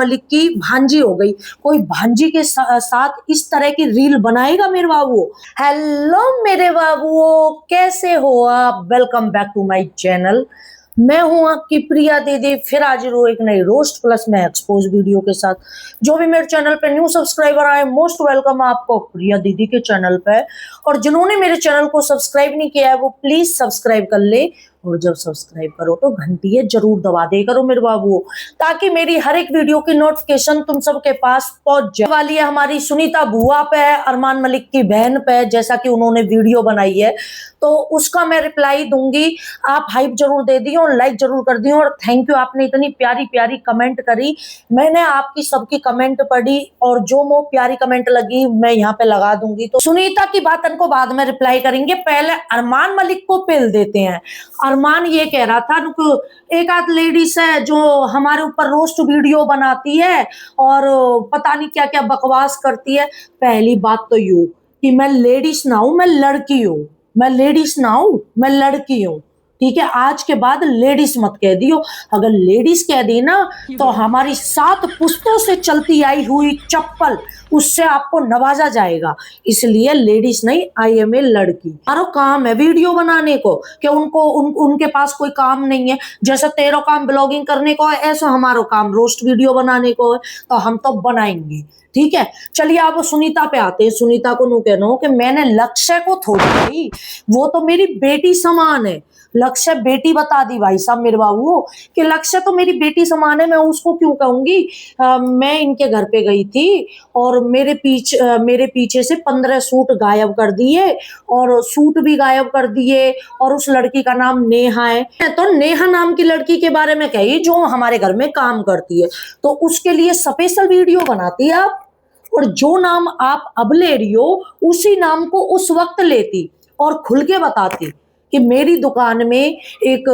मलिक की भांजी हो गई, कोई भांजी के साथ इस तरह की रील बनाएगा मेरे बाबू। हेलो मेरे बाबुओ, कैसे हो आप? Welcome back to my channel. मैं हूं आपकी प्रिया दीदी, फिर हाजिर हूं एक नई रोस्ट प्लस में एक्सपोज वीडियो के साथ। जो भी मेरे चैनल पे न्यू सब्सक्राइबर आए, मोस्ट वेलकम आपको प्रिया दीदी के चैनल पे। और जिन्होंने मेरे चैनल को सब्सक्राइब नहीं किया है वो प्लीज सब्सक्राइब कर ले, और जब सब्सक्राइब करो तो घंटी जरूर दबा दे करो मेरे बाबू, ताकि मेरी हर एक वीडियो की नोटिफिकेशन तुम सबके पास पहुंच जाए। वाली है हमारी सुनीता बुआ पे, अरमान मलिक की बहन पे, जैसा कि उन्होंने वीडियो बनाई है तो उसका मैं रिप्लाई दूंगी। आप हाइप जरूर दे दियो और लाइक जरूर कर दियो, और थैंक यू, आपने इतनी प्यारी प्यारी कमेंट करी। मैंने आपकी सबकी कमेंट पढ़ी और जो मो प्यारी कमेंट लगी मैं यहाँ पे लगा दूंगी। तो सुनीता की बात को बाद में रिप्लाई करेंगे, पहले अरमान मलिक को पेल देते हैं। अरमान ये कह रहा था एक आध लेडीज है जो हमारे ऊपर रोस्ट वीडियो बनाती है और पता नहीं क्या क्या बकवास करती है। पहली बात तो यूं कि मैं लेडीज ना हूं, मैं लड़की हूं। मैं लेडीज ना हूं, मैं लड़की हूं, ठीक है? आज के बाद लेडीज मत कह दियो। अगर लेडीज कह दी ना तो हमारी 7 पुश्तों से चलती आई हुई चप्पल, उससे आपको नवाजा जाएगा। इसलिए लेडीज नहीं, आई एम ए लड़की। हमारा काम है वीडियो बनाने को, कि उनके पास कोई काम नहीं है। जैसे तेरा काम ब्लॉगिंग करने को है, ऐसा हमारा काम रोस्ट वीडियो बनाने को है, तो हम तो बनाएंगे, ठीक है? चलिए अब सुनीता पे आते हैं। सुनीता को नु कहना हो कि मैंने लक्ष्य को थोड़ी, वो तो मेरी बेटी समान है। लक्ष्य बेटी बता दी भाई साहब मेरे बाबू, कि लक्ष्य तो मेरी बेटी समान है, मैं उसको क्यों कहूंगी? मैं इनके घर पे गई थी और मेरे पीछे से 15 सूट गायब कर दिए, और सूट भी गायब कर दिए, और उस लड़की का नाम नेहा है। तो नेहा नाम की लड़की के बारे में कही जो हमारे घर में काम करती है, तो उसके लिए स्पेशल वीडियो बनाती है आप। और जो नाम आप अब ले रही हो उसी नाम को उस वक्त लेती और खुल के बताती कि मेरी दुकान में एक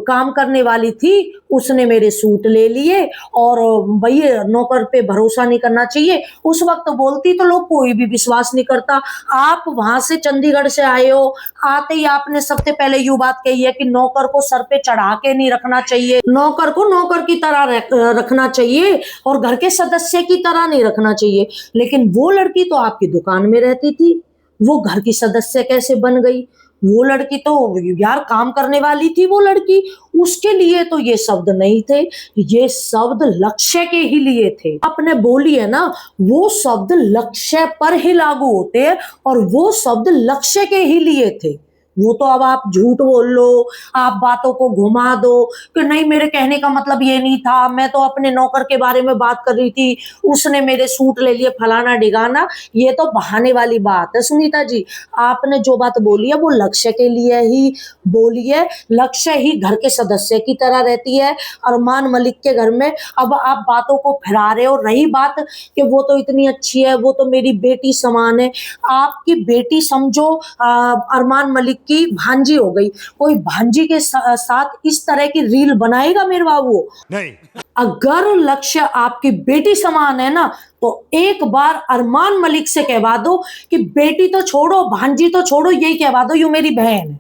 काम करने वाली थी, उसने मेरे सूट ले लिए, और भाई नौकर पे भरोसा नहीं करना चाहिए, उस वक्त बोलती तो लोग कोई भी विश्वास नहीं करता। आप वहां से चंडीगढ़ से आए हो, आते ही आपने सबसे पहले यू बात कही है कि नौकर को सर पे चढ़ा के नहीं रखना चाहिए, नौकर को नौकर की तरह रखना चाहिए और घर के सदस्य की तरह नहीं रखना चाहिए। लेकिन वो लड़की तो आपकी दुकान में रहती थी, वो घर की सदस्य कैसे बन गई? वो लड़की तो यार काम करने वाली थी, वो लड़की, उसके लिए तो ये शब्द नहीं थे, ये शब्द लक्ष्य के ही लिए थे। आपने बोली है ना, वो शब्द लक्ष्य पर ही लागू होते हैं और वो शब्द लक्ष्य के ही लिए थे। वो तो अब आप झूठ बोल लो, आप बातों को घुमा दो कि नहीं मेरे कहने का मतलब ये नहीं था, मैं तो अपने नौकर के बारे में बात कर रही थी, उसने मेरे सूट ले लिए, फलाना डिगाना। ये तो बहाने वाली बात है सुनीता जी। आपने जो बात बोली है वो लक्ष्य के लिए ही बोली है। लक्ष्य ही घर के सदस्य की तरह रहती है अरमान मलिक के घर में। अब आप बातों को फैला रहे हो। रही बात कि वो तो इतनी अच्छी है, वो तो मेरी बेटी समान है, आपकी बेटी समझो अरमान मलिक की भांजी हो गई, कोई भांजी के साथ इस तरह की रील बनाएगा मेरे बाबू? नहीं। अगर लक्ष्य आपकी बेटी समान है ना, तो एक बार अरमान मलिक से कहवा दो कि बेटी तो छोड़ो, भांजी तो छोड़ो, यही कहवा दो यू मेरी बहन है।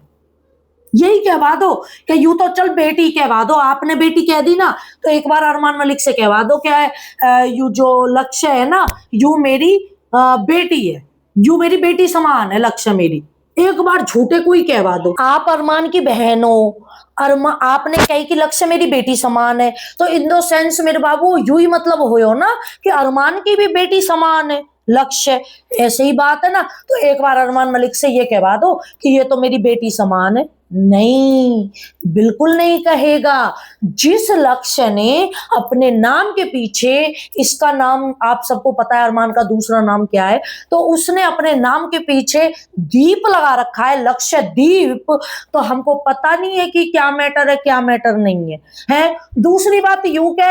यही कहवा दो कि यू तो चल बेटी कहवा दो, आपने बेटी कह दी ना, तो एक बार अरमान मलिक से कहवा दो क्या है, यू जो लक्ष्य है ना, यू मेरी बेटी है, यू मेरी बेटी समान है लक्ष्य मेरी। एक बार झूठे को ही कहवा दो। आप अरमान की बहन हो, आपने कही कि लक्ष्य मेरी बेटी समान है, तो इन दो सेंस मेरे बाबू यू ही मतलब हो ना कि अरमान की भी बेटी समान है लक्ष्य। ऐसे ही बात है ना, तो एक बार अरमान मलिक से ये कहवा दो कि ये तो मेरी बेटी समान है। नहीं, बिल्कुल नहीं कहेगा। जिस लक्ष्य ने अपने नाम के पीछे, इसका नाम आप सबको पता है अरमान का दूसरा नाम क्या है, तो उसने अपने नाम के पीछे दीप लगा रखा है, लक्ष्य दीप। तो हमको पता नहीं है कि क्या मैटर है क्या मैटर नहीं है। दूसरी बात यूं कि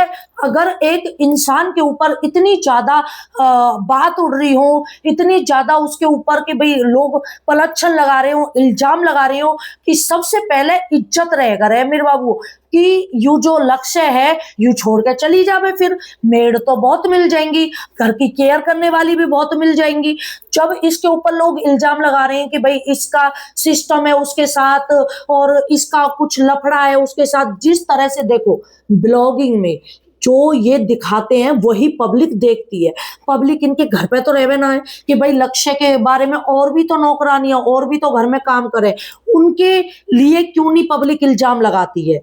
अगर एक इंसान के ऊपर इतनी ज्यादा बात उड़ रही हो, इतनी ज्यादा उसके ऊपर कि भाई लोग पलच्छन लगा रहे हो, इल्जाम लगा रहे हो, कि सबसे पहले इज्जत रहेगा रहे मेरे बाबू, कि यू जो लक्ष्य है यू छोड़ के चली जावे, फिर मेड तो बहुत मिल जाएंगी, घर की केयर करने वाली भी बहुत मिल जाएंगी। जब इसके ऊपर लोग इल्जाम लगा रहे हैं कि भाई इसका सिस्टम है उसके साथ और इसका कुछ लफड़ा है उसके साथ, जिस तरह से देखो ब्लॉगिंग में जो ये दिखाते हैं वही पब्लिक देखती है। पब्लिक इनके घर पे तो रहवे ना है कि भाई लक्ष्य के बारे में और भी तो नौकरानियां और भी तो घर में काम करे, उनके लिए क्यों नहीं पब्लिक इल्जाम लगाती है।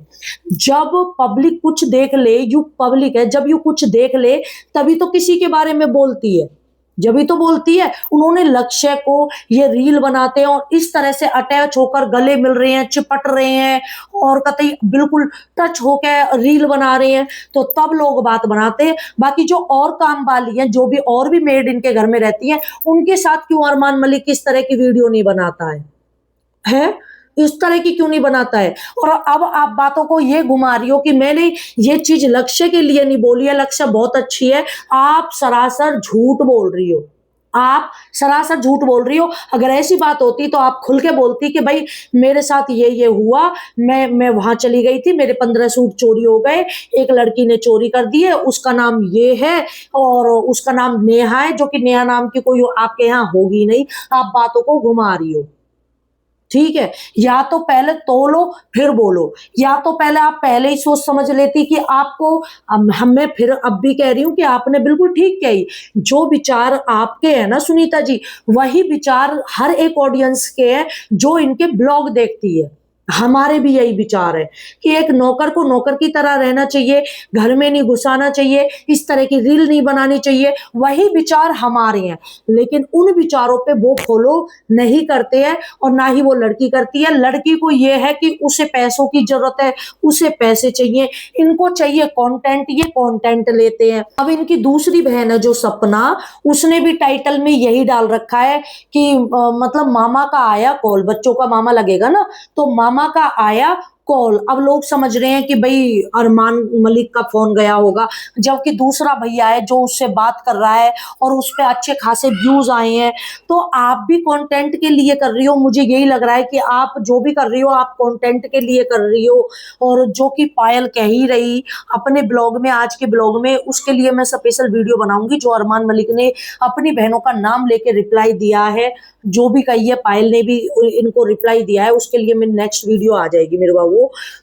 जब पब्लिक कुछ देख ले, यू पब्लिक है, जब यू कुछ देख ले तभी तो किसी के बारे में बोलती है, जब ही तो बोलती है। उन्होंने लक्ष्य को ये रील बनाते हैं और इस तरह से अटैच होकर गले मिल रहे हैं, चिपट रहे हैं और कतई बिल्कुल टच होकर रील बना रहे हैं, तो तब लोग बात बनाते हैं। बाकी जो और काम वाली हैं, जो भी और भी मेड इनके घर में रहती हैं, उनके साथ क्यों अरमान मलिक इस तरह की वीडियो नहीं बनाता है? इस तरह की क्यों नहीं बनाता है? और अब आप बातों को ये घुमा रही हो कि मैंने ये चीज लक्ष्य के लिए नहीं बोली है, लक्ष्य बहुत अच्छी है। आप सरासर झूठ बोल रही हो, आप सरासर झूठ बोल रही हो। अगर ऐसी बात होती तो आप खुल के बोलती कि भाई मेरे साथ ये हुआ, मैं वहां चली गई थी, मेरे 15 सूट चोरी हो गए, एक लड़की ने चोरी कर दिए, उसका नाम ये है और उसका नाम नेहा है, जो कि नेहा नाम की कोई आपके यहाँ होगी नहीं। आप बातों को घुमा रही हो, ठीक है? या तो पहले तोलो फिर बोलो, या तो पहले आप पहले ही सोच समझ लेती कि आपको मैं फिर अब भी कह रही हूं कि आपने बिल्कुल ठीक कही। जो विचार आपके हैं ना सुनीता जी, वही विचार हर एक ऑडियंस के हैं जो इनके ब्लॉग देखती है। हमारे भी यही विचार है कि एक नौकर को नौकर की तरह रहना चाहिए, घर में नहीं घुसाना चाहिए, इस तरह की रील नहीं बनानी चाहिए। वही विचार हमारे हैं, लेकिन उन विचारों पे वो फॉलो नहीं करते हैं और ना ही वो लड़की करती है। लड़की को ये है कि उसे पैसों की जरूरत है, उसे पैसे चाहिए, इनको चाहिए कंटेंट, ये कंटेंट लेते हैं। अब इनकी दूसरी बहन है जो सपना, उसने भी टाइटल में यही डाल रखा है कि मतलब मामा का आया कॉल, बच्चों का मामा लगेगा ना, तो मामा का आया कॉल। अब लोग समझ रहे हैं कि भाई अरमान मलिक का फोन गया होगा, जबकि दूसरा भैया है जो उससे बात कर रहा है और उस पे अच्छे खासे व्यूज आए हैं। तो आप भी कंटेंट के लिए कर रही हो, मुझे यही लग रहा है कि आप जो भी कर रही हो आप कंटेंट के लिए कर रही हो। और जो कि पायल कह ही रही अपने ब्लॉग में, आज के ब्लॉग में, उसके लिए मैं स्पेशल वीडियो बनाऊंगी। जो अरमान मलिक ने अपनी बहनों का नाम लेके रिप्लाई दिया है, जो भी कही है पायल ने भी इनको रिप्लाई दिया है, उसके लिए मेरी नेक्स्ट वीडियो आ जाएगी मेरे बाबू।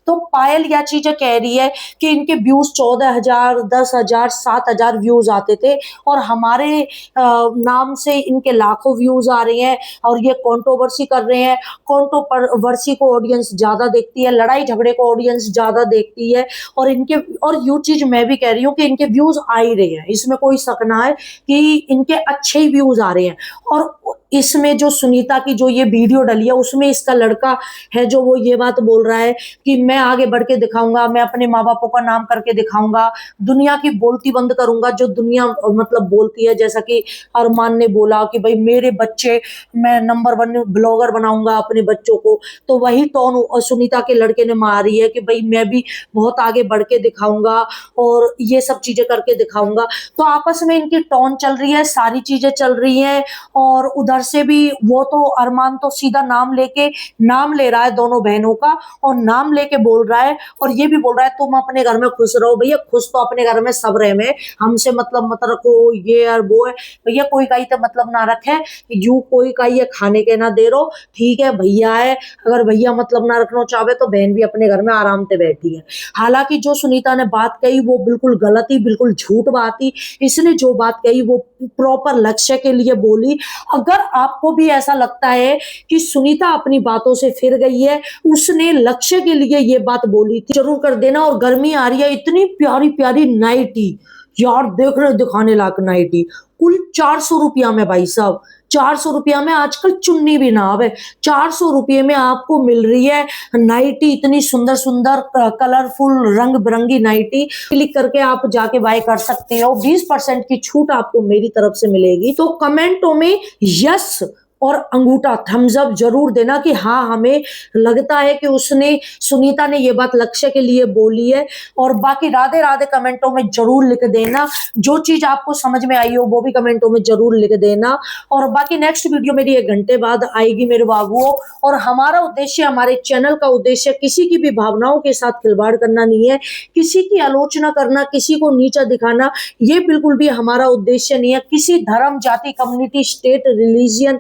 तो पायल यह चीजें कह रही है कि इनके व्यूज 14,000, 10,000, 7,000 व्यूज आते थे और हमारे नाम से इनके लाखों व्यूज आ रहे हैं और ये कंट्रोवर्सी कर रहे हैं। कंट्रोवर्सी को ऑडियंस ज्यादा देखती है, लड़ाई झगड़े को ऑडियंस ज्यादा देखती है। और इनके, और ये चीज मैं भी कह रही हूँ कि इनके व्यूज आ ही रहे हैं, इसमें कोई शक ना है कि इनके अच्छे ही व्यूज आ रहे हैं। और इसमें जो सुनीता की जो ये वीडियो डली है उसमें इसका लड़का है जो वो ये बात बोल रहा है कि मैं आगे बढ़ के दिखाऊंगा, मैं अपने माँ बापों का नाम करके दिखाऊंगा, दुनिया की बोलती बंद करूंगा जो दुनिया मतलब बोलती है। जैसा कि अरमान ने बोला कि भाई मेरे बच्चे, मैं नंबर 1 ब्लॉगर बनाऊंगा अपने बच्चों को, तो वही टोन सुनीता के लड़के ने मारी है कि भाई मैं भी बहुत आगे बढ़ के दिखाऊंगा और ये सब चीजें करके दिखाऊंगा। तो आपस में इनकी टोन चल रही है, सारी चीजें चल रही हैं। और उधर से भी वो तो अरमान तो सीधा नाम ले रहा है दोनों बहनों का और नाम लेके बोल रहा है और ये भी बोल रहा है तुम अपने घर में खुश रहो। भैया खुश तो अपने घर में सब रहे में, हमसे मतलब मत रखो ये और वो है। भैया कोई का ही तो मतलब ना रखे, यू कोई का ही खाने के ना दे रो, ठीक है भैया है। अगर भैया मतलब ना रखना चाहे तो बहन भी अपने घर में आराम से बैठी है। हालांकि जो सुनीता ने बात कही वो बिल्कुल गलत ही, बिल्कुल झूठ बात ही। इसने जो बात कही वो प्रॉपर लक्ष्य के लिए बोली। अगर आपको भी ऐसा लगता है कि सुनीता अपनी बातों से फिर गई है, उसने लक्ष्य के लिए ये बात बोली थी, जरूर कर देना। और गर्मी आ रही है, इतनी प्यारी प्यारी नाइटी यार, देख रहे दिखाने लायक नाइटी, कुल 400 रुपया में भाई साहब, 400 रुपया में आजकल चुन्नी भी ना आवे, 400 रुपये में आपको मिल रही है नाइटी। इतनी सुंदर सुंदर कलरफुल रंग बिरंगी नाइटी, क्लिक करके आप जाके बाय कर सकते हो। 20% की छूट आपको मेरी तरफ से मिलेगी। तो कमेंटों में यस और अंगूठा थम्स अप जरूर देना कि हाँ हमें लगता है कि उसने, सुनीता ने ये बात लक्ष्य के लिए बोली है। और बाकी राधे राधे कमेंटों में जरूर लिख देना, जो चीज आपको समझ में आई हो वो भी कमेंटों में जरूर लिख देना। और बाकी नेक्स्ट वीडियो मेरी 1 घंटे बाद आएगी मेरे बाबुओं। और हमारा उद्देश्य, हमारे चैनल का उद्देश्य किसी की भी भावनाओं के साथ खिलवाड़ करना नहीं है, किसी की आलोचना करना, किसी को नीचा दिखाना, ये बिल्कुल भी हमारा उद्देश्य नहीं है। किसी धर्म, जाति, कम्युनिटी, स्टेट, रिलीजियन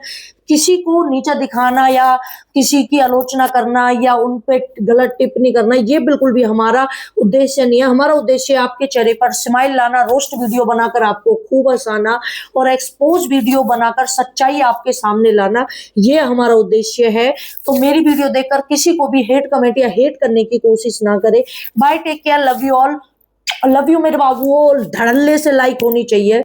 किसी को नीचा दिखाना या किसी की आलोचना करना या उन पे गलत टिप्पणी करना, ये बिल्कुल भी हमारा उद्देश्य नहीं है। हमारा उद्देश्य आपके चेहरे पर स्माइल लाना, रोस्ट वीडियो बनाकर आपको खूब हंसाना और एक्सपोज वीडियो बनाकर सच्चाई आपके सामने लाना, ये हमारा उद्देश्य है। तो मेरी वीडियो देखकर किसी को भी हेट कमेंट या हेट करने की कोशिश ना करे। Bye, take care, love you all, love you मेरे बाबुओं। धड़ल्ले से लाइक होनी चाहिए।